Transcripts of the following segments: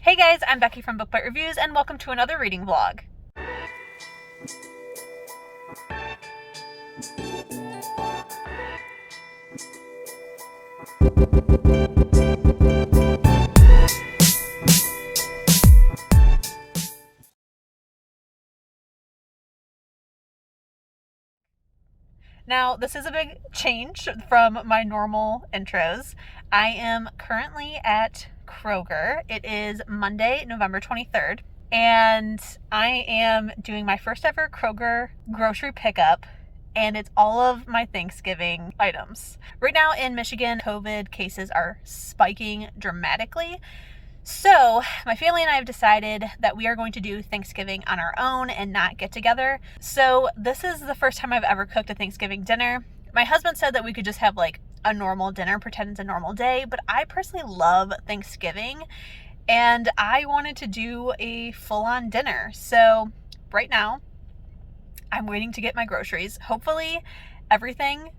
Hey guys, I'm Becky from Book Bite Reviews and welcome to another reading vlog. Now, this is a big change from my normal intros. I am currently at Kroger. It is Monday, November 23rd, and I am doing my first ever Kroger grocery pickup, and it's all of my Thanksgiving items. Right now in Michigan, COVID cases are spiking dramatically. So, my family and I have decided that we are going to do Thanksgiving on our own and not get together. So, this is the first time I've ever cooked a Thanksgiving dinner. My husband said that we could just have like a normal dinner, pretend it's a normal day, but I personally love Thanksgiving and I wanted to do a full-on dinner. So, right now, I'm waiting to get my groceries. Hopefully, everything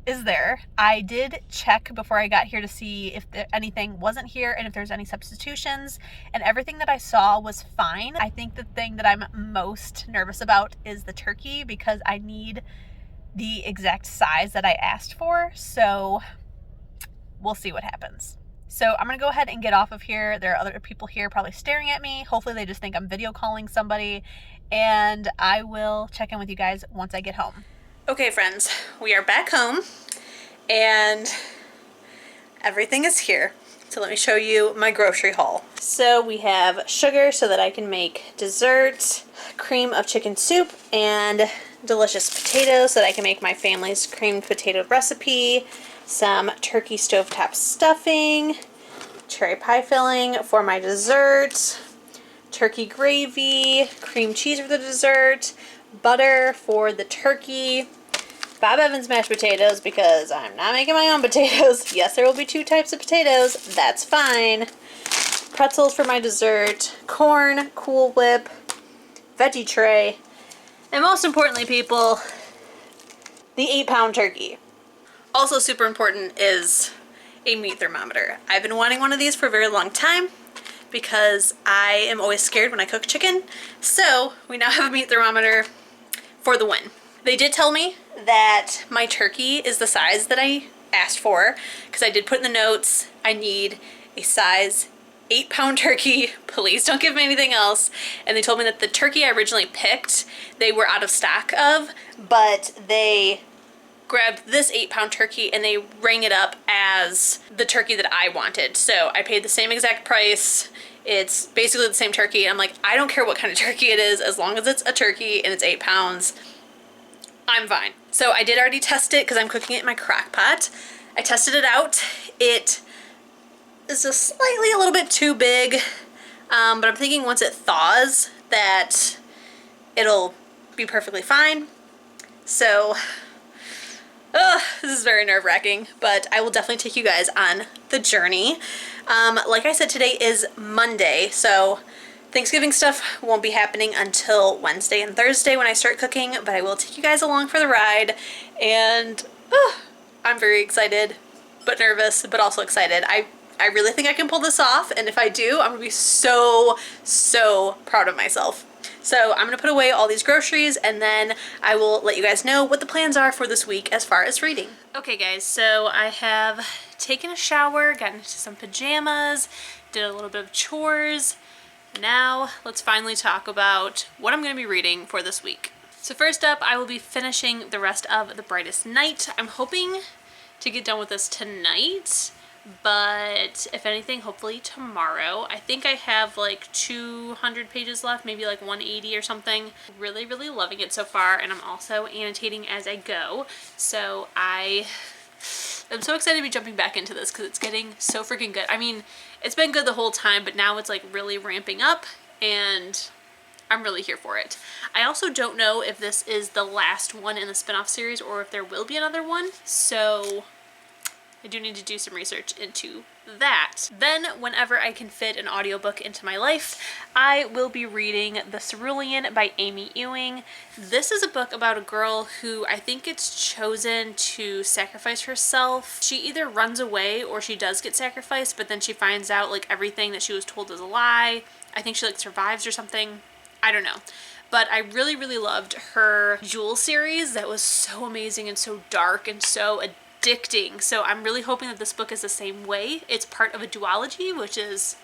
is there. I did check before I got here to see if anything wasn't here and if there's any substitutions, and everything that I saw was fine. I think the thing that I'm most nervous about is the turkey because I need the exact size that I asked for, so we'll see what happens. So I'm gonna go ahead and get off of here. There are other people here probably staring at me. Hopefully they just think I'm video calling somebody, and I will check in with you guys once I get home. Okay, friends, we are back home and everything is here. So let me show you my grocery haul. So we have sugar so that I can make dessert, cream of chicken soup, and delicious potatoes so that I can make my family's creamed potato recipe, some turkey stovetop stuffing, cherry pie filling for my dessert, turkey gravy, cream cheese for the dessert, butter for the turkey, Bob Evans mashed potatoes because I'm not making my own potatoes. Yes, there will be 2 types of potatoes. That's fine. Pretzels for my dessert, corn, Cool Whip, veggie tray, and most importantly, people, the 8-pound turkey. Also super important is a meat thermometer. I've been wanting one of these for a very long time because I am always scared when I cook chicken. So we now have a meat thermometer for the win. They did tell me that my turkey is the size that I asked for because I did put in the notes I need a size 8-pound turkey. Please don't give me anything else. And they told me that the turkey I originally picked, they were out of stock of, but they grabbed this 8-pound turkey and they rang it up as the turkey that I wanted. So I paid the same exact price. It's basically the same turkey. I'm like, I don't care what kind of turkey it is, as long as it's a turkey and it's 8 pounds, I'm fine. So I did already test it because I'm cooking it in my crock pot. I tested it out. It is just slightly a little bit too big, but I'm thinking once it thaws that it'll be perfectly fine. So this is very nerve-wracking, but I will definitely take you guys on the journey. Like I said, today is Monday, so Thanksgiving stuff won't be happening until Wednesday and Thursday when I start cooking, but I will take you guys along for the ride, and I'm very excited, but nervous, but also excited. I really think I can pull this off, and if I do, I'm gonna be so proud of myself. So I'm gonna put away all these groceries and then I will let you guys know what the plans are for this week as far as reading. Okay guys, so I have taken a shower, gotten into some pajamas, did a little bit of chores. Now let's finally talk about what I'm gonna be reading for this week. So first up, I will be finishing the rest of The Brightest Night. I'm hoping to get done with this tonight, but if anything, hopefully tomorrow. I think I have like 200 pages left, maybe like 180 or something. Really loving it so far, and I'm also annotating as I go. So I'm so excited to be jumping back into this because it's getting so freaking good. I mean, it's been good the whole time, but now it's like really ramping up and I'm really here for it. I also don't know if this is the last one in the spin-off series or if there will be another one, so I do need to do some research into that, then whenever I can fit an audiobook into my life, I will be reading The Cerulean by Amy Ewing. This is a book about a girl who I think gets chosen to sacrifice herself. She either runs away or she does get sacrificed, but then she finds out like everything that she was told is a lie. I think she like survives or something. I don't know. But I really, really loved her Jewel series. That was so amazing and so dark and so addicting. So I'm really hoping that this book is the same way. It's part of a duology, which is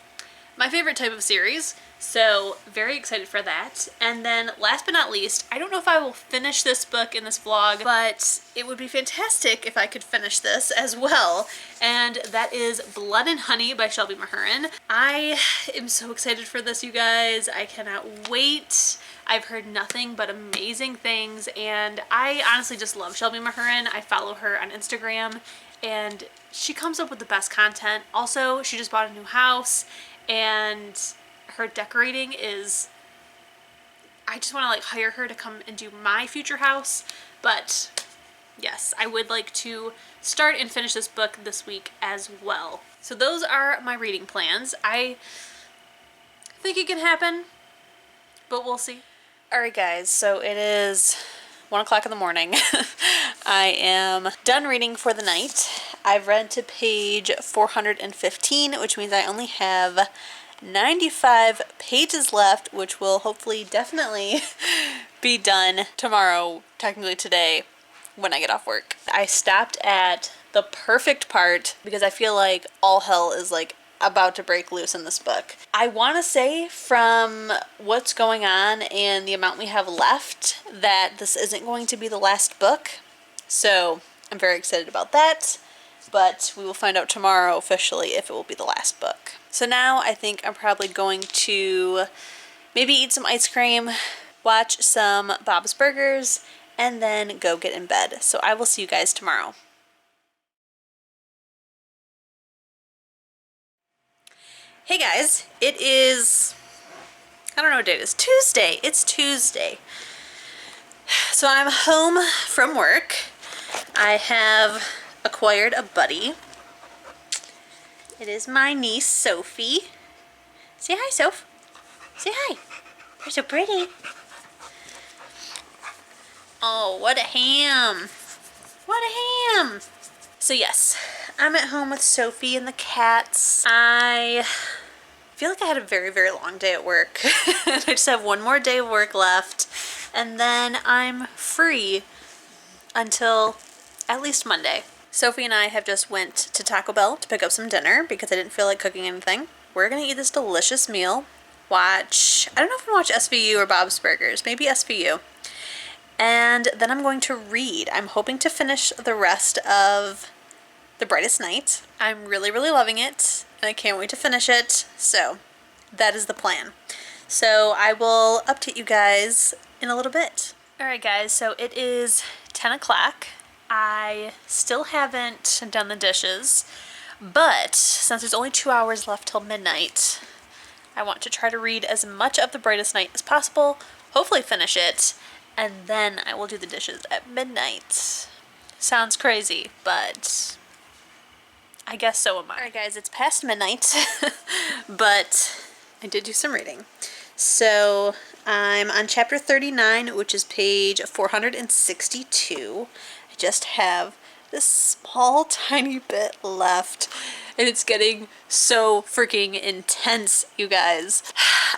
my favorite type of series. So very excited for that. And then last but not least, I don't know if I will finish this book in this vlog, but it would be fantastic if I could finish this as well. And that is Blood and Honey by Shelby Maherin. I am so excited for this, you guys. I cannot wait. I've heard nothing but amazing things, and I honestly just love Shelby Maherin. I follow her on Instagram, and she comes up with the best content. Also, she just bought a new house, and her decorating is... I just want to like hire her to come and do my future house, but yes, I would like to start and finish this book this week as well. So those are my reading plans. I think it can happen, but we'll see. Alright guys, so it is 1 o'clock in the morning. I am done reading for the night. I've read to page 415, which means I only have 95 pages left, which will hopefully definitely be done tomorrow, technically today, when I get off work. I stopped at the perfect part because I feel like all hell is like about to break loose in this book. I want to say from what's going on and the amount we have left that this isn't going to be the last book. So I'm very excited about that, but we will find out tomorrow officially if it will be the last book. So now I think I'm probably going to maybe eat some ice cream, watch some Bob's Burgers, and then go get in bed. So I will see you guys tomorrow. Hey guys, it is, I don't know what day it is, Tuesday. It's Tuesday. So I'm home from work. I have acquired a buddy. It is my niece, Sophie. Say hi, Soph. Say hi. You're so pretty. Oh, what a ham. What a ham. So yes, I'm at home with Sophie and the cats. I feel like I had a very, very long day at work. I just have one more day of work left, and then I'm free until at least Monday. Sophie and I have just went to Taco Bell to pick up some dinner because I didn't feel like cooking anything. We're gonna eat this delicious meal, watch, I don't know if I'm gonna watch SVU or Bob's Burgers, maybe SVU. And then I'm going to read. I'm hoping to finish the rest of The Brightest Night. I'm really, really loving it, and I can't wait to finish it. So that is the plan. So I will update you guys in a little bit. Alright guys, so it is 10 o'clock. I still haven't done the dishes, but since there's only 2 hours left till midnight, I want to try to read as much of The Brightest Night as possible, hopefully finish it, and then I will do the dishes at midnight. Sounds crazy, but I guess so am I. Alright guys, it's past midnight, but I did do some reading. So I'm on chapter 39, which is page 462. I just have this small tiny bit left, and it's getting so freaking intense, you guys.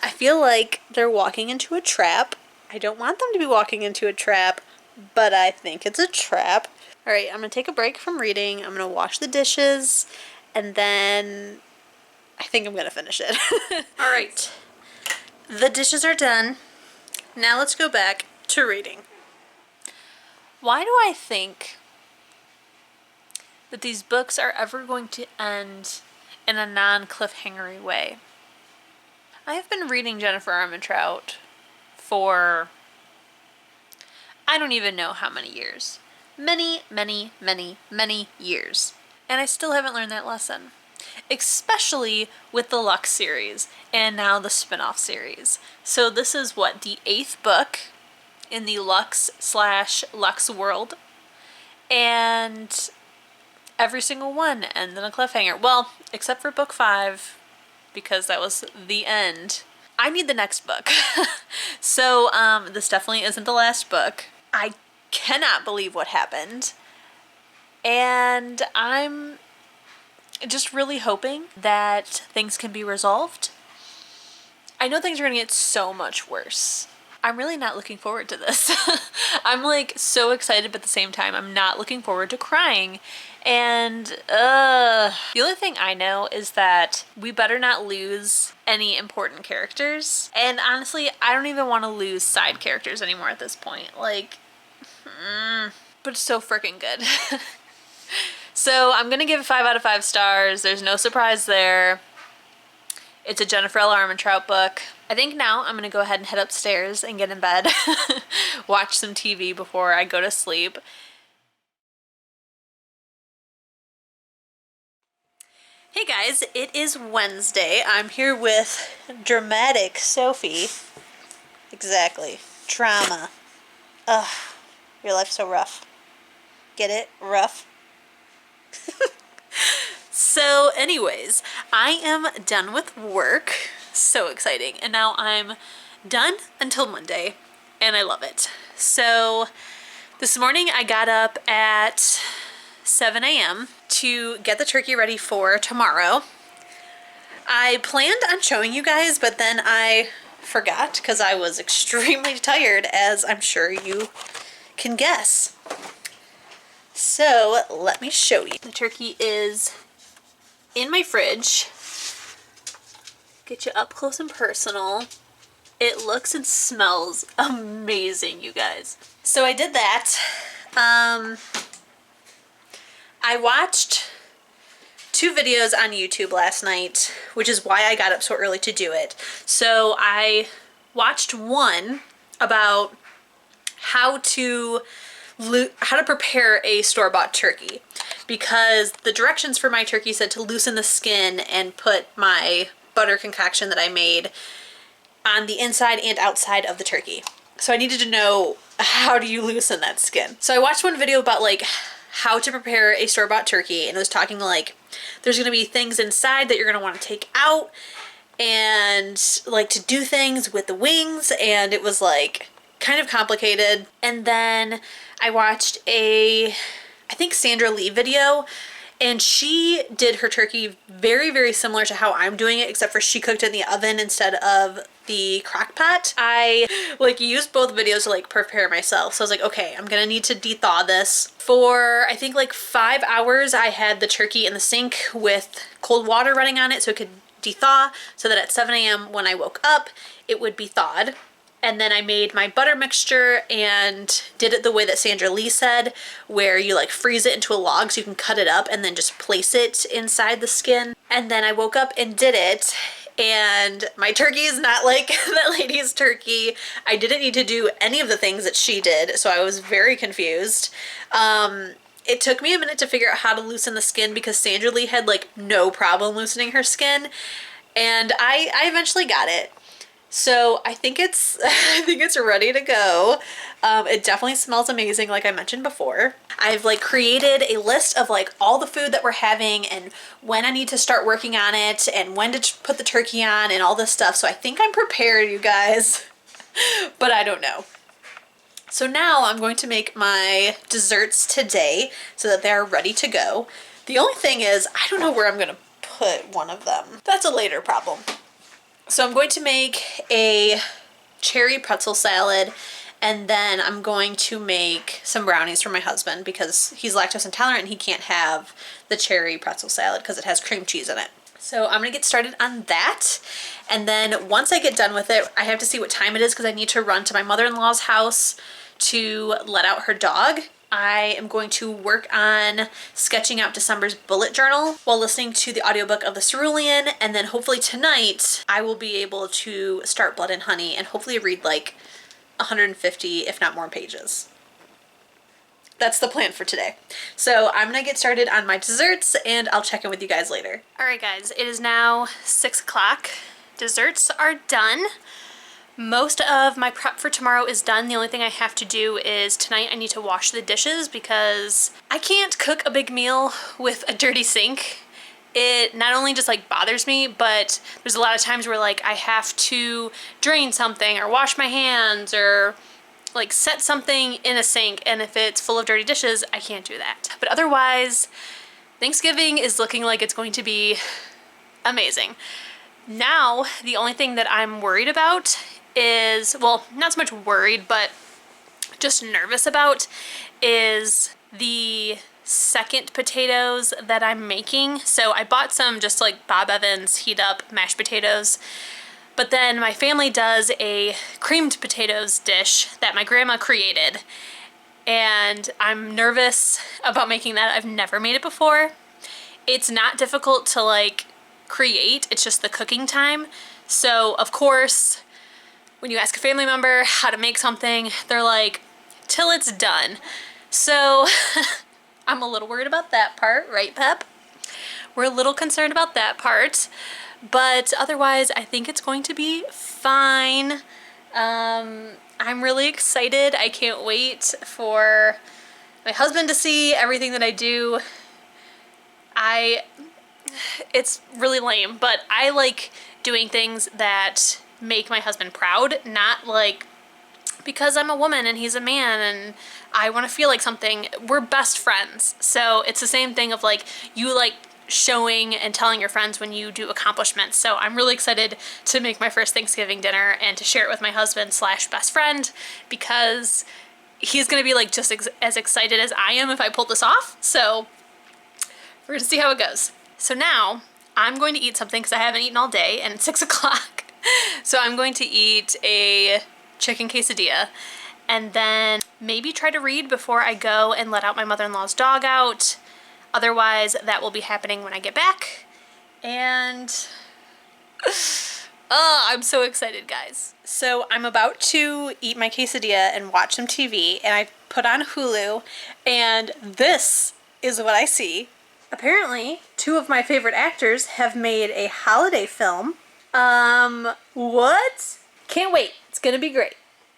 I feel like they're walking into a trap. I don't want them to be walking into a trap, but I think it's a trap. Alright, I'm going to take a break from reading. I'm going to wash the dishes, and then I think I'm going to finish it. Alright, the dishes are done. Now let's go back to reading. Why do I think that these books are ever going to end in a non-cliffhangery way? I have been reading Jennifer Armentrout for I don't even know how many years. Many, many, many, many years. And I still haven't learned that lesson. Especially with the Lux series and now the spin-off series. So this is what, the 8th book in the Lux/Lux world. And every single one ends in a cliffhanger. Well, except for book 5, because that was the end. I need the next book. So, this definitely isn't the last book. I cannot believe what happened. And I'm just really hoping that things can be resolved. I know things are gonna get so much worse. I'm really not looking forward to this. I'm like so excited, but at the same time, I'm not looking forward to crying. And the only thing I know is that we better not lose any important characters. And honestly, I don't even want to lose side characters anymore at this point. Like, but it's so freaking good. So I'm gonna give it 5 out of 5 stars. There's no surprise there. It's a Jennifer L. Armentrout book. I think now I'm gonna go ahead and head upstairs and get in bed, watch some TV before I go to sleep. Hey guys, it is Wednesday. I'm here with dramatic Sophie. Exactly. Drama. Ugh, your life's so rough. Get it? Rough? So anyways, I am done with work. So exciting. And now I'm done until Monday, and I love it. So this morning I got up at 7 a.m. to get the turkey ready for tomorrow. I planned on showing you guys, but then I forgot because I was extremely tired, as I'm sure you can guess. So let me show you. The turkey is in my fridge. Get you up close and personal. It looks and smells amazing, you guys. So I did that. I watched 2 videos on YouTube last night, which is why I got up so early to do it. So I watched one about how to prepare a store-bought turkey, because the directions for my turkey said to loosen the skin and put my butter concoction that I made on the inside and outside of the turkey. So I needed to know, how do you loosen that skin? So I watched one video about like how to prepare a store-bought turkey, and it was talking like there's gonna be things inside that you're gonna want to take out, and like to do things with the wings, and it was like kind of complicated. And then I watched I think Sandra Lee video, and she did her turkey very, very similar to how I'm doing it, except for she cooked it in the oven instead of the crock pot. I like used both videos to like prepare myself. So I was like, okay, I'm gonna need to de-thaw this. For I think like 5 hours, I had the turkey in the sink with cold water running on it so it could de-thaw, so that at 7 a.m. when I woke up, it would be thawed. And then I made my butter mixture and did it the way that Sandra Lee said, where you like freeze it into a log so you can cut it up and then just place it inside the skin. And then I woke up and did it, and my turkey is not like that lady's turkey. I didn't need to do any of the things that she did, so I was very confused. It took me a minute to figure out how to loosen the skin, because Sandra Lee had like no problem loosening her skin, and I eventually got it. So I think it's ready to go. It definitely smells amazing, like I mentioned before. I've like created a list of like all the food that we're having and when I need to start working on it and when to put the turkey on and all this stuff. So I think I'm prepared, you guys, but I don't know. So now I'm going to make my desserts today so that they're ready to go. The only thing is, I don't know where I'm gonna put one of them. That's a later problem. So I'm going to make a cherry pretzel salad, and then I'm going to make some brownies for my husband because he's lactose intolerant and he can't have the cherry pretzel salad because it has cream cheese in it. So I'm gonna get started on that, and then once I get done with it, I have to see what time it is because I need to run to my mother-in-law's house to let out her dog. I am going to work on sketching out December's bullet journal while listening to the audiobook of The Cerulean, and then hopefully tonight I will be able to start Blood and Honey and hopefully read like 150, if not more, pages. That's the plan for today. So I'm gonna get started on my desserts and I'll check in with you guys later. All right guys, it is now 6 o'clock. Desserts are done. Most of my prep for tomorrow is done. The only thing I have to do is tonight I need to wash the dishes because I can't cook a big meal with a dirty sink. It not only just like bothers me, but there's a lot of times where like I have to drain something or wash my hands or like set something in a sink, and if it's full of dirty dishes, I can't do that. But otherwise, Thanksgiving is looking like it's going to be amazing. Now, the only thing that I'm worried about is, well, not so much worried, but just nervous about is the second potatoes that I'm making. So I bought some just like Bob Evans heat up mashed potatoes, but then my family does a creamed potatoes dish that my grandma created, and I'm nervous about making that. I've never made it before. It's not difficult to like create, it's just the cooking time. So of course, when you ask a family member how to make something, they're like, till it's done. So I'm a little worried about that part, right, Pep? We're a little concerned about that part, but otherwise I think it's going to be fine. I'm really excited. I can't wait for my husband to see everything that I do. It's really lame, but I like doing things that make my husband proud, not like because I'm a woman and he's a man and I want to feel like something. We're best friends. So it's the same thing of like, you like showing and telling your friends when you do accomplishments. So I'm really excited to make my first Thanksgiving dinner and to share it with my husband / best friend, because he's going to be like just as excited as I am if I pull this off. So we're going to see how it goes. So now I'm going to eat something because I haven't eaten all day and it's 6 o'clock. So I'm going to eat a chicken quesadilla and then maybe try to read before I go and let out my mother-in-law's dog out. Otherwise, that will be happening when I get back. And oh, I'm so excited, guys. So I'm about to eat my quesadilla and watch some TV, and I put on Hulu, and this is what I see. Apparently, 2 of my favorite actors have made a holiday film. What? Can't wait. It's gonna be great.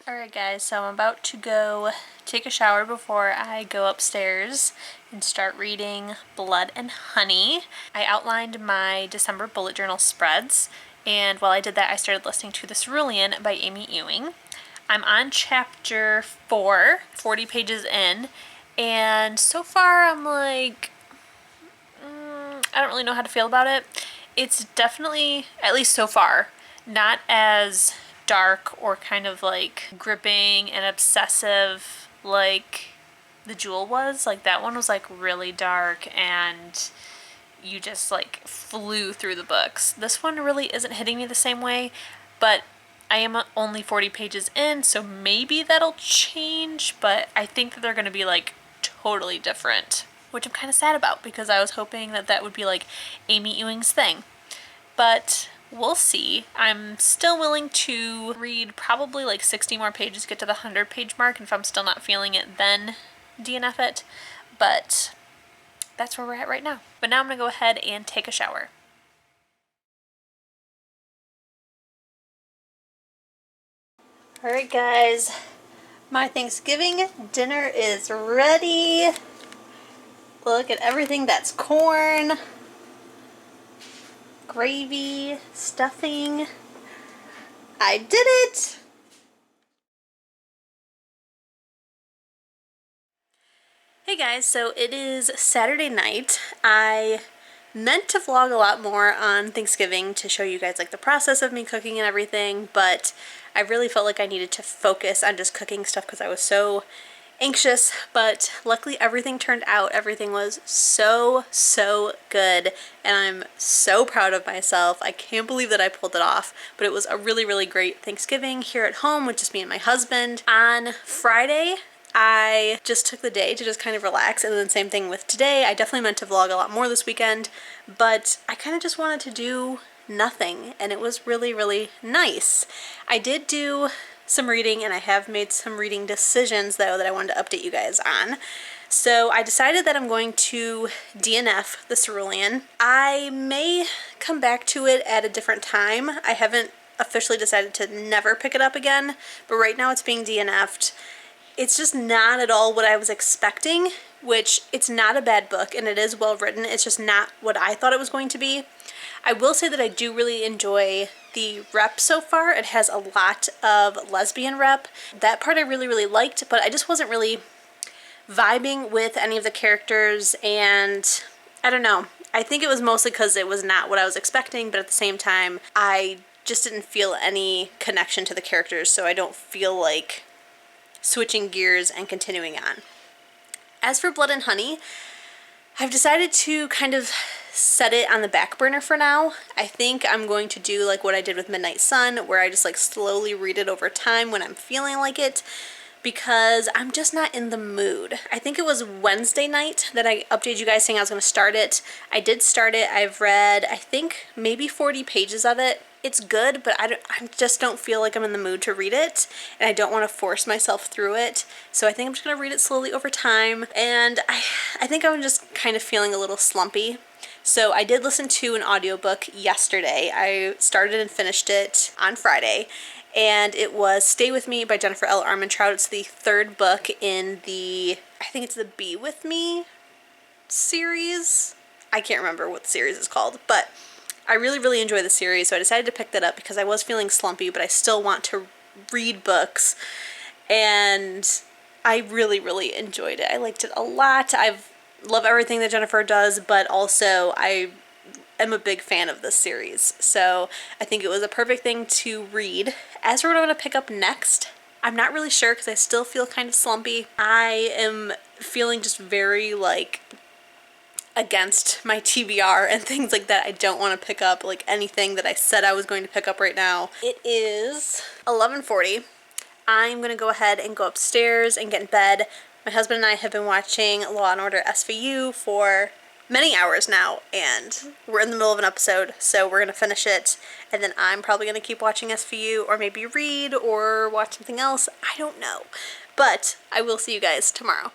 Alright guys, so I'm about to go take a shower before I go upstairs and start reading Blood and Honey. I outlined my December bullet journal spreads, and while I did that I started listening to The Cerulean by Amy Ewing. I'm on chapter 4, 40 pages in, and so far I'm like, I don't really know how to feel about it. It's definitely, at least so far, not as dark or kind of like gripping and obsessive like The Jewel was. Like that one was like really dark and you just like flew through the books. This one really isn't hitting me the same way, but I am only 40 pages in, so maybe that'll change, but I think that they're going to be like totally different, which I'm kind of sad about because I was hoping that that would be like Amy Ewing's thing. But we'll see. I'm still willing to read probably like 60 more pages to get to the 100-page mark, and if I'm still not feeling it, then DNF it. But that's where we're at right now. But now I'm going to go ahead and take a shower. Alright guys, my Thanksgiving dinner is ready. Look at everything. That's corn, gravy, stuffing. I did it! Hey guys, so it is Saturday night. I meant to vlog a lot more on Thanksgiving to show you guys like the process of me cooking and everything, but I really felt like I needed to focus on just cooking stuff because I was so anxious, but luckily everything turned out. Everything was so good, and I'm so proud of myself. I can't believe that I pulled it off, but it was a really great Thanksgiving here at home with just me and my husband. On Friday, I just took the day to just kind of relax, and then same thing with today. I definitely meant to vlog a lot more this weekend, but I kind of just wanted to do nothing, and it was really nice. I did do some reading, and I have made some reading decisions though that I wanted to update you guys on. So I decided that I'm going to DNF The Cerulean. I may come back to it at a different time. I haven't officially decided to never pick it up again, but right now it's being DNF'd. It's just not at all what I was expecting, which it's not a bad book and it is well written. It's just not what I thought it was going to be. I will say that I do really enjoy the rep so far. It has a lot of lesbian rep. That part I really, really liked, but I just wasn't really vibing with any of the characters, and I don't know. I think it was mostly because it was not what I was expecting, but at the same time, I just didn't feel any connection to the characters, so I don't feel like switching gears and continuing on. As for Blood and Honey, I've decided to kind of set it on the back burner for now. I think I'm going to do like what I did with Midnight Sun, where I just like slowly read it over time when I'm feeling like it, because I'm just not in the mood. I think it was Wednesday night that I updated you guys saying I was going to start it. I did start it. I've read, I think, maybe 40 pages of it. It's good, but I just don't feel like I'm in the mood to read it, and I don't want to force myself through it. So I think I'm just going to read it slowly over time, and I think I'm just kind of feeling a little slumpy. So I did listen to an audiobook yesterday. I started and finished it on Friday, and it was Stay With Me by Jennifer L. Armentrout. It's the third book in the, I think it's the Be With Me series. I can't remember what the series is called, but I really, really enjoy the series, so I decided to pick that up because I was feeling slumpy, but I still want to read books, and I really, really enjoyed it. I liked it a lot. I love everything that Jennifer does, but also I am a big fan of this series, so I think it was a perfect thing to read. As for what I'm going to pick up next, I'm not really sure because I still feel kind of slumpy. I am feeling just very like against my TBR and things like that. I don't want to pick up like anything that I said I was going to pick up right now. It is 11:40. I'm going to go ahead and go upstairs and get in bed. My husband and I have been watching Law & Order SVU for many hours now, and we're in the middle of an episode, so we're going to finish it, and then I'm probably going to keep watching SVU, or maybe read, or watch something else. I don't know. But I will see you guys tomorrow.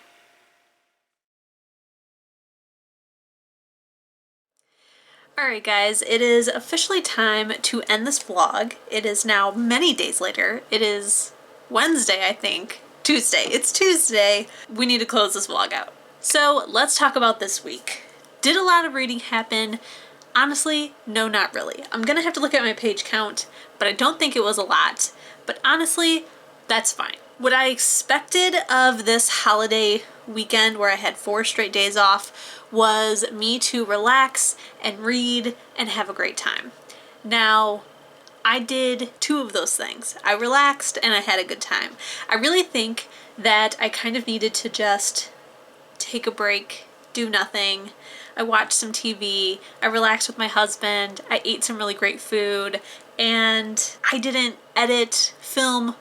Alright guys, it is officially time to end this vlog. It is now many days later. It is Wednesday, I think. Tuesday. It's Tuesday. We need to close this vlog out. So let's talk about this week. Did a lot of reading happen? Honestly, no, not really. I'm gonna have to look at my page count, but I don't think it was a lot. But honestly, that's fine. What I expected of this holiday weekend, where I had 4 straight days off, was me to relax and read and have a great time. Now, I did 2 of those things. I relaxed and I had a good time. I really think that I kind of needed to just take a break, do nothing. I watched some TV, I relaxed with my husband, I ate some really great food, and I didn't edit, film,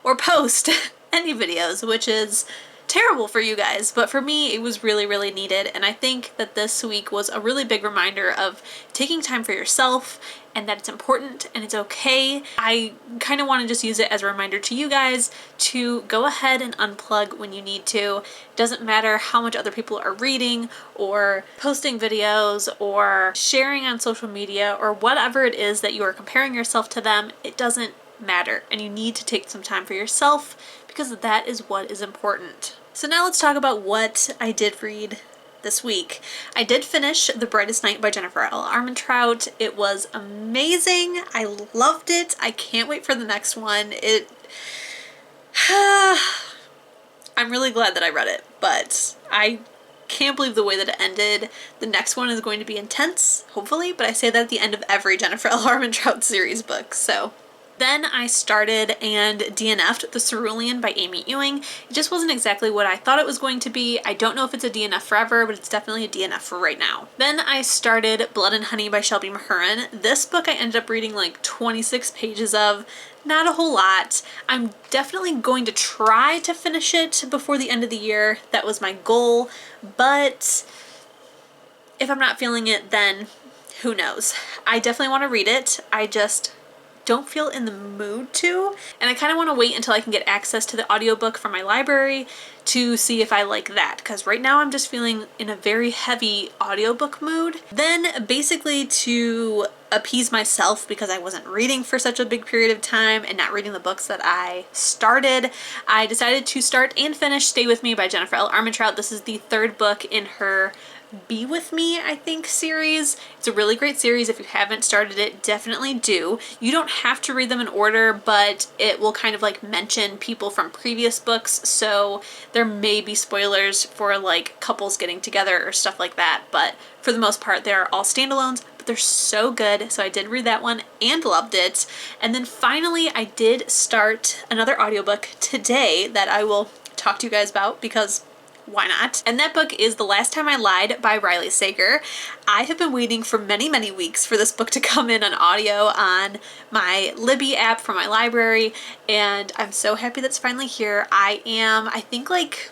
or post any videos, which is terrible for you guys, but for me it was really, really needed. And I think that this week was a really big reminder of taking time for yourself, and that it's important and it's okay. I kind of want to just use it as a reminder to you guys to go ahead and unplug when you need to. It doesn't matter how much other people are reading or posting videos or sharing on social media or whatever it is that you are comparing yourself to them. It doesn't matter, and you need to take some time for yourself because that is what is important. So now let's talk about what I did read this week. I did finish The Brightest Night by Jennifer L. Armentrout. It was amazing. I loved it. I can't wait for the next one. I'm really glad that I read it, but I can't believe the way that it ended. The next one is going to be intense, hopefully, but I say that at the end of every Jennifer L. Armentrout series book, so. Then I started and DNF'd The Cerulean by Amy Ewing. It just wasn't exactly what I thought it was going to be. I don't know if it's a DNF forever, but it's definitely a DNF for right now. Then I started Blood and Honey by Shelby Maherin. This book I ended up reading like 26 pages of. Not a whole lot. I'm definitely going to try to finish it before the end of the year. That was my goal, but if I'm not feeling it, then who knows. I definitely want to read it. I just don't feel in the mood to, and I kind of want to wait until I can get access to the audiobook from my library to see if I like that, because right now I'm just feeling in a very heavy audiobook mood. Then basically to appease myself, because I wasn't reading for such a big period of time and not reading the books that I started, I decided to start and finish Stay With Me by Jennifer L. Armentrout. This is the third book in her Be With Me, I think, series. It's a really great series. If you haven't started it, definitely do. You don't have to read them in order, but it will kind of like mention people from previous books, so there may be spoilers for like couples getting together or stuff like that, but for the most part they're all standalones, but they're so good. So I did read that one and loved it. And then finally I did start another audiobook today that I will talk to you guys about, because why not? And that book is The Last Time I Lied by Riley Sager. I have been waiting for many, many weeks for this book to come in on audio on my Libby app from my library, and I'm so happy that's finally here. I think like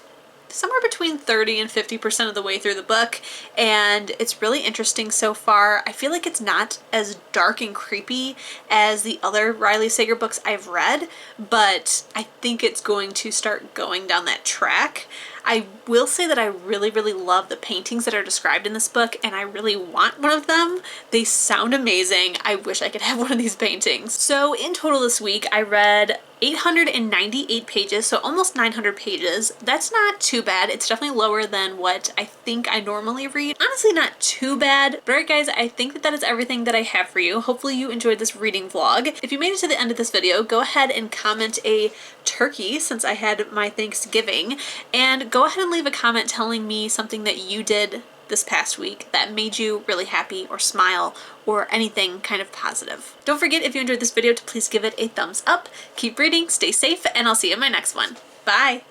somewhere between 30 and 50% of the way through the book, and it's really interesting so far. I feel like it's not as dark and creepy as the other Riley Sager books I've read, but I think it's going to start going down that track. I will say that I really, really love the paintings that are described in this book, and I really want one of them. They sound amazing. I wish I could have one of these paintings. So in total this week, I read 898 pages, so almost 900 pages. That's not too bad. It's definitely lower than what I think I normally read. Honestly, not too bad. But alright guys, I think that is everything that I have for you. Hopefully you enjoyed this reading vlog. If you made it to the end of this video, go ahead and comment a turkey, since I had my Thanksgiving, and go ahead and leave a comment telling me something that you did this past week that made you really happy or smile or anything kind of positive. Don't forget, if you enjoyed this video, to please give it a thumbs up. Keep reading, stay safe, and I'll see you in my next one. Bye!